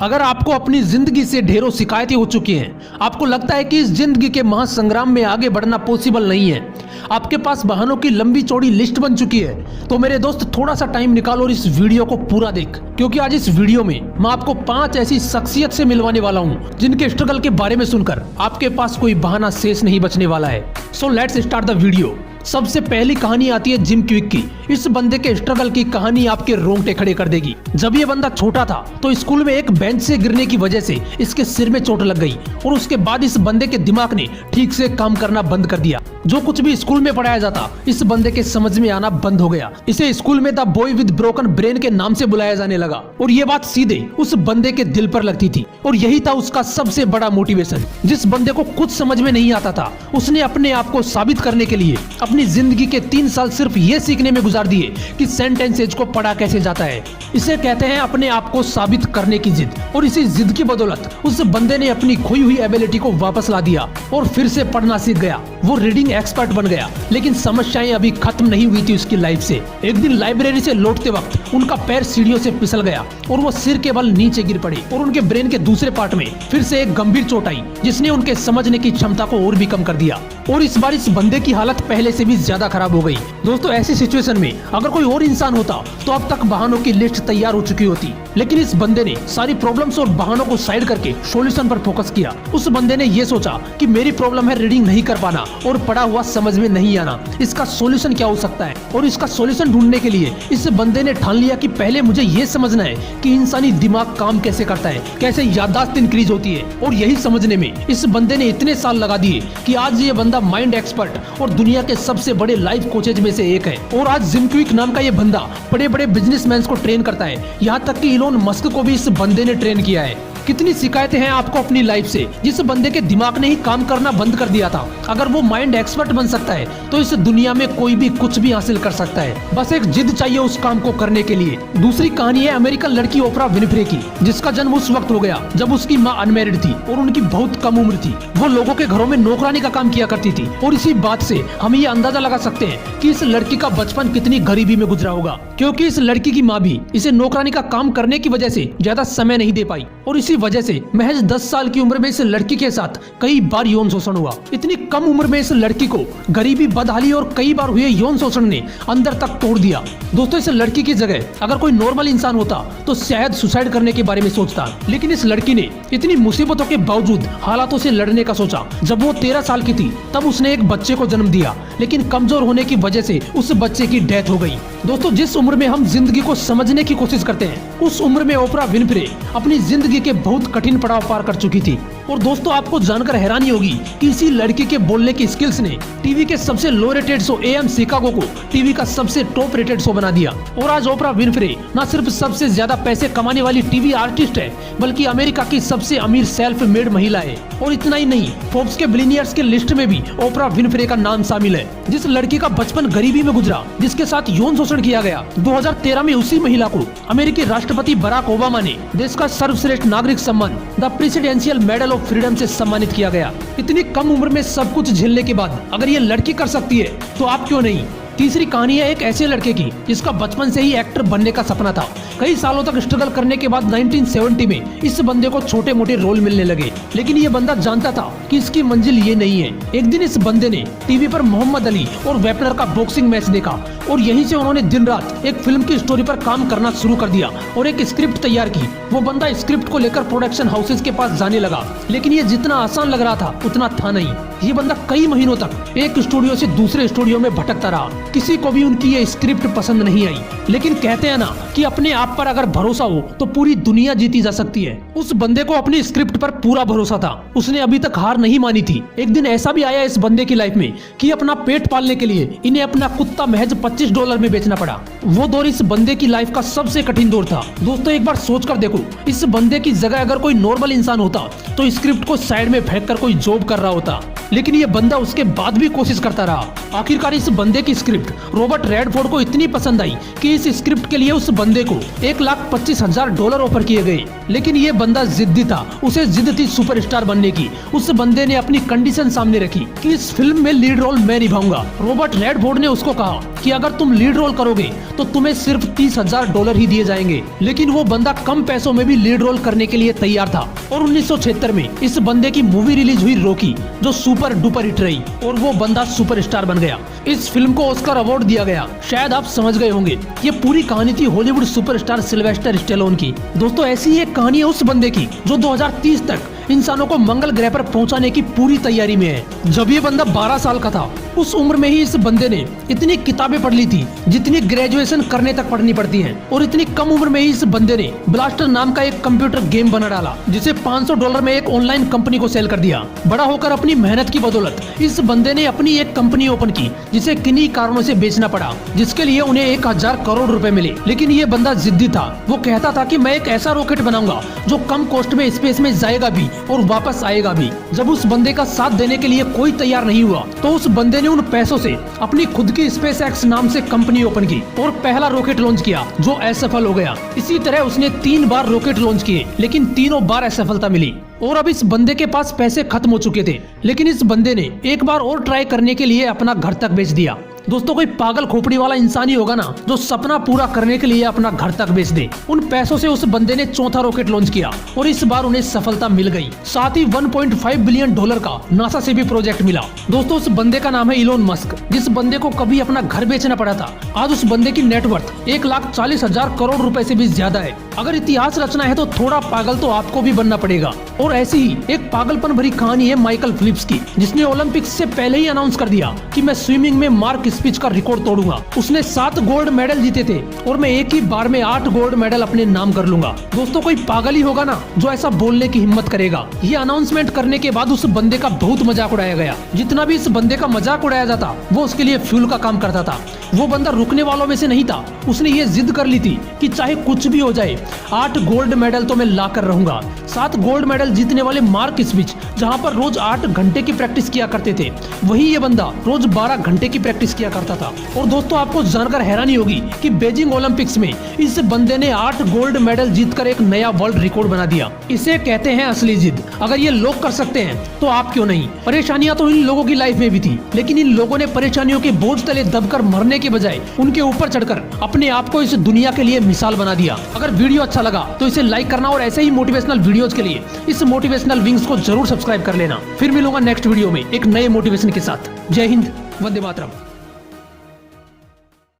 अगर आपको अपनी जिंदगी से ढेरों शिकायतें हो चुकी हैं, आपको लगता है कि इस जिंदगी के महासंग्राम में आगे बढ़ना पॉसिबल नहीं है, आपके पास बहानों की लंबी चौड़ी लिस्ट बन चुकी है, तो मेरे दोस्त थोड़ा सा टाइम निकालो और इस वीडियो को पूरा देख, क्योंकि आज इस वीडियो में मैं आपको 5 ऐसी शख्सियत से मिलवाने वाला हूँ जिनके स्ट्रगल के बारे में सुनकर आपके पास कोई बहाना शेष नहीं बचने वाला है। So let's start the video. सबसे पहली कहानी आती है जिम क्विक की। इस बंदे के स्ट्रगल की कहानी आपके रोंगटे खड़े कर देगी। जब ये बंदा छोटा था तो स्कूल में एक बेंच से गिरने की वजह से इसके सिर में चोट लग गई और उसके बाद इस बंदे के दिमाग ने ठीक से काम करना बंद कर दिया। जो कुछ भी स्कूल में पढ़ाया जाता इस बंदे के समझ में आना बंद हो गया। इसे स्कूल में the boy with broken brain के नाम से बुलाया जाने लगा और ये बात सीधे उस बंदे के दिल पर लगती थी और यही था उसका सबसे बड़ा मोटिवेशन। जिस बंदे को कुछ समझ में नहीं आता था उसने अपने आप को साबित करने के लिए अपनी जिंदगी के 3 साल सिर्फ ये सीखने में गुजार दिए कि सेंटेंसेज को पढ़ा कैसे जाता है। इसे कहते हैं अपने आप को साबित करने की जिद। और इसी जिद की बदौलत उस बंदे ने अपनी खोई हुई एबिलिटी को वापस ला दिया और फिर से पढ़ना सीख गया। वो रीडिंग एक्सपर्ट बन गया, लेकिन समस्याएं अभी खत्म नहीं हुई थी उसकी लाइफ से। एक दिन लाइब्रेरी से लौटते वक्त उनका पैर सीढ़ियों से फिसल गया और वो सिर के बल नीचे गिर पड़े और उनके ब्रेन के दूसरे पार्ट में फिर से एक गंभीर चोट आई जिसने उनके समझने की क्षमता को और भी कम कर दिया। और इस बार इस बंदे की हालत पहले से भी ज्यादा खराब हो गई। दोस्तों, ऐसी सिचुएशन में अगर कोई और इंसान होता तो अब तक बहानों की लिस्ट तैयार हो चुकी होती, लेकिन इस बंदे ने सारी प्रॉब्लम्स और बहानों को साइड करके सॉल्यूशन पर फोकस किया। उस बंदे ने ये सोचा कि मेरी प्रॉब्लम है रीडिंग नहीं कर पाना और पढ़ा हुआ समझ में नहीं आना, इसका सॉल्यूशन क्या हो सकता है। और इसका सॉल्यूशन ढूंढने के लिए इस बंदे ने ठान लिया कि पहले मुझे ये समझना है कि इंसानी दिमाग काम कैसे करता है, कैसे याददाश्त इंक्रीज होती है। और यही समझने में इस बंदे ने इतने साल लगा दिए कि आज ये बंदा माइंड एक्सपर्ट और दुनिया के सबसे बड़े लाइफ कोचेज में से एक है। और आज जिम क्विक नाम का ये बंदा बड़े बड़े बिजनेसमैन को ट्रेन करता है, यहाँ तक कि इलोन मस्क को भी इस बंदे ने ट्रेन किया है। कितनी शिकायतें हैं आपको अपनी लाइफ से जिस बंदे के दिमाग ने ही काम करना बंद कर दिया था। अगर वो माइंड एक्सपर्ट बन सकता है तो इस दुनिया में कोई भी कुछ भी हासिल कर सकता है, बस एक जिद चाहिए उस काम को करने के लिए। दूसरी कहानी है अमेरिकन लड़की ओपरा विनफ्रे की, जिसका जन्म उस वक्त हो गया जब उसकी माँ अनमैरिड थी और उनकी बहुत कम उम्र थी। वो लोगों के घरों में नौकरानी का काम किया करती थी और इसी बात से हम ये अंदाजा लगा सकते हैं कि इस लड़की का बचपन कितनी गरीबी में गुजरा होगा, क्योंकि इस लड़की की माँ भी इसे नौकरानी का काम करने की वजह से ज्यादा समय नहीं दे पाई और इसी वजह से महज 10 साल की उम्र में इस लड़की के साथ कई बार यौन शोषण हुआ। इतनी कम उम्र में इस लड़की को गरीबी, बदहाली और कई बार हुए यौन शोषण ने अंदर तक तोड़ दिया। दोस्तों, इस लड़की की जगह अगर कोई नॉर्मल इंसान होता तो शायद सुसाइड करने के बारे में सोचता, लेकिन इस लड़की ने इतनी मुसीबतों के बावजूद हालातों से लड़ने का सोचा। जब वो 13 साल की थी तब उसने एक बच्चे को जन्म दिया, लेकिन कमजोर होने की वजह से उस बच्चे की डेथ हो गई। दोस्तों, जिस उम्र में हम जिंदगी को समझने की कोशिश करते हैं उस उम्र में ओपरा विनफ्रे अपनी जिंदगी के बहुत कठिन पड़ाव पार कर चुकी थी। और दोस्तों, आपको जानकर हैरानी होगी कि इसी लड़की के बोलने की स्किल्स ने टीवी के सबसे लो रेटेड शो AM शिकागो को टीवी का सबसे टॉप रेटेड शो बना दिया। और आज ओपरा विनफ्रे न सिर्फ सबसे ज्यादा पैसे कमाने वाली टीवी आर्टिस्ट है, बल्कि अमेरिका की सबसे अमीर सेल्फ मेड महिला है। और इतना ही नहीं, फोर्ब्स के बिलियनियर्स के लिस्ट में भी ओपरा विनफ्रे का नाम शामिल है। जिस लड़की का बचपन गरीबी में गुजरा, जिसके साथ यौन शोषण किया गया, 2013 में उसी महिला को अमेरिकी राष्ट्रपति बराक ओबामा ने देश का सर्वश्रेष्ठ नागरिक सम्मान the presidential medal of freedom से सम्मानित किया गया। इतनी कम उम्र में सब कुछ झेलने के बाद अगर ये लड़की कर सकती है तो आप क्यों नहीं। तीसरी कहानी है एक ऐसे लड़के की जिसका बचपन से ही एक्टर बनने का सपना था। कई सालों तक स्ट्रगल करने के बाद 1970 में इस बंदे को छोटे मोटे रोल मिलने लगे, लेकिन ये बंदा जानता था कि इसकी मंजिल ये नहीं है। एक दिन इस बंदे ने टीवी पर मोहम्मद अली और वेपनर का बॉक्सिंग मैच देखा और यहीं से उन्होंने दिन रात एक फिल्म की स्टोरी पर काम करना शुरू कर दिया और एक स्क्रिप्ट तैयार की। वो बंदा स्क्रिप्ट को लेकर प्रोडक्शन हाउसेज के पास जाने लगा, लेकिन ये जितना आसान लग रहा था उतना था नहीं। ये बंदा कई महीनों तक एक स्टूडियो से दूसरे स्टूडियो में भटकता रहा। किसी को भी उनकी ये स्क्रिप्ट पसंद नहीं आई, लेकिन कहते हैं ना कि अपने आप पर अगर भरोसा हो तो पूरी दुनिया जीती जा सकती है। उस बंदे को अपनी स्क्रिप्ट पर पूरा भरोसा था, उसने अभी तक हार नहीं मानी थी। एक दिन ऐसा भी आया इस बंदे की लाइफ में कि अपना पेट पालने के लिए इन्हें अपना कुत्ता महज $25 में बेचना पड़ा। वो दौर इस बंदे की लाइफ का सबसे कठिन दौर था। दोस्तों, एक बार सोच कर देखो, इस बंदे की जगह अगर कोई नॉर्मल इंसान होता तो स्क्रिप्ट को साइड में फेंक कर कोई जॉब कर रहा होता, लेकिन ये बंदा उसके बाद भी कोशिश करता रहा। आखिरकार इस बंदे की स्क्रिप्ट स्क्रिप्ट रॉबर्ट रेडफोर्ड को इतनी पसंद आई कि इस स्क्रिप्ट के लिए उस बंदे को $1,25,000 ऑफर किए गए। लेकिन ये बंदा जिद्दी था, उसे जिद थी सुपरस्टार बनने की। उस बंदे ने अपनी कंडीशन सामने रखी कि इस फिल्म में लीड रोल मैं निभाऊंगा। रॉबर्ट रेडफोर्ड ने उसको कहा कि अगर तुम लीड रोल करोगे तो तुम्हें सिर्फ $30,000 ही दिए जाएंगे। लेकिन वो बंदा कम पैसों में भी लीड रोल करने के लिए तैयार था और 1976 में इस बंदे की मूवी रिलीज हुई रॉकी, जो सुपर डुपर हिट रही और वो बंदा सुपरस्टार बन गया। इस फिल्म को ऑस्कर अवार्ड दिया गया। शायद आप समझ गए होंगे, ये पूरी कहानी थी हॉलीवुड सुपरस्टार सिल्वेस्टर स्टेलोन की। दोस्तों ऐसी ही एक कहानी है उस बंदे की जो 2030 तक इंसानों को मंगल ग्रह पर पहुंचाने की पूरी तैयारी में है। जब ये बंदा 12 साल का था, उस उम्र में ही इस बंदे ने इतनी किताबें पढ़ ली थी जितनी ग्रेजुएशन करने तक पढ़नी पड़ती हैं, और इतनी कम उम्र में ही इस बंदे ने ब्लास्टर नाम का एक कंप्यूटर गेम बना डाला जिसे $500 में एक ऑनलाइन कंपनी को सेल कर दिया। बड़ा होकर अपनी मेहनत की बदौलत इस बंदे ने अपनी एक कंपनी ओपन की जिसे किन्हीं कारणों से बेचना पड़ा, जिसके लिए उन्हें 1,000 करोड़ रुपए मिले। लेकिन ये बंदा जिद्दी था। वो कहता था कि मैं एक ऐसा रॉकेट बनाऊंगा जो कम कॉस्ट में स्पेस में जाएगा भी और वापस आएगा भी। जब उस बंदे का साथ देने के लिए कोई तैयार नहीं हुआ तो उस बंदे ने उन पैसों से अपनी खुद की SpaceX नाम से कंपनी ओपन की और पहला रॉकेट लॉन्च किया जो असफल हो गया। इसी तरह उसने 3 बार रॉकेट लॉन्च किए, लेकिन तीनों बार असफलता मिली। और अब इस बंदे के पास पैसे खत्म हो चुके थे, लेकिन इस बंदे ने एक बार और ट्राई करने के लिए अपना घर तक बेच दिया। दोस्तों कोई पागल खोपड़ी वाला इंसान ही होगा ना जो सपना पूरा करने के लिए अपना घर तक बेच दे। उन पैसों से उस बंदे ने चौथा रॉकेट लॉन्च किया और इस बार उन्हें सफलता मिल गई। साथ ही $1.5 बिलियन का नासा से भी प्रोजेक्ट मिला। दोस्तों उस बंदे का नाम है इलोन मस्क। जिस बंदे को कभी अपना घर बेचना पड़ा था, आज उस बंदे की नेटवर्थ $1,40,000 करोड़ रुपए से भी ज्यादा है। अगर इतिहास रचना है तो थोड़ा पागल तो आपको भी बनना पड़ेगा। और ऐसी ही एक पागलपन भरी कहानी है माइकल फिलिप्स की, जिसने ओलंपिक्स से पहले ही अनाउंस कर दिया कि मैं स्विमिंग में मार्क स्पिच का रिकॉर्ड तोड़ूंगा। उसने 7 गोल्ड मेडल जीते थे और मैं एक ही बार में 8 गोल्ड मेडल अपने नाम कर लूंगा। दोस्तों कोई पागल ही होगा ना जो ऐसा बोलने की हिम्मत करेगा। ये अनाउंसमेंट करने के बाद उस बंदे का बहुत मजाक उड़ाया गया। जितना भी इस बंदे का मजाक उड़ाया जाता वो उसके लिए फ्यूल का काम करता था। वो बंदा रुकने वालों में से नहीं था। उसने ये जिद कर ली थी कि चाहे कुछ भी हो जाए 8 गोल्ड मेडल तो मैं ला कर रहूंगा। 7 गोल्ड मेडल जीतने वाले मार्क स्पिच जहां पर रोज 8 घंटे की प्रैक्टिस किया करते थे, वही ये बंदा रोज 12 घंटे की प्रैक्टिस किया करता था। और दोस्तों आपको जानकर हैरानी होगी कि बीजिंग ओलंपिक्स में इस बंदे ने 8 गोल्ड मेडल जीतकर एक नया वर्ल्ड रिकॉर्ड बना दिया। इसे कहते हैं असली जिद। अगर ये लोग कर सकते हैं तो आप क्यों नहीं। परेशानियां तो इन लोगों की लाइफ में भी थी, लेकिन इन लोगों ने परेशानियों के बोझ तले दबकर मरने के बजाय उनके ऊपर चढ़कर अपने आप को इस दुनिया के लिए मिसाल बना दिया। अगर वीडियो अच्छा लगा तो इसे लाइक करना और ऐसे ही मोटिवेशनल वीडियोस के लिए इस मोटिवेशनल विंग्स को जरूर सब्सक्राइब कर लेना। फिर मिलूंगा नेक्स्ट वीडियो में एक नए मोटिवेशन के साथ। जय हिंद, वंदे मातरम।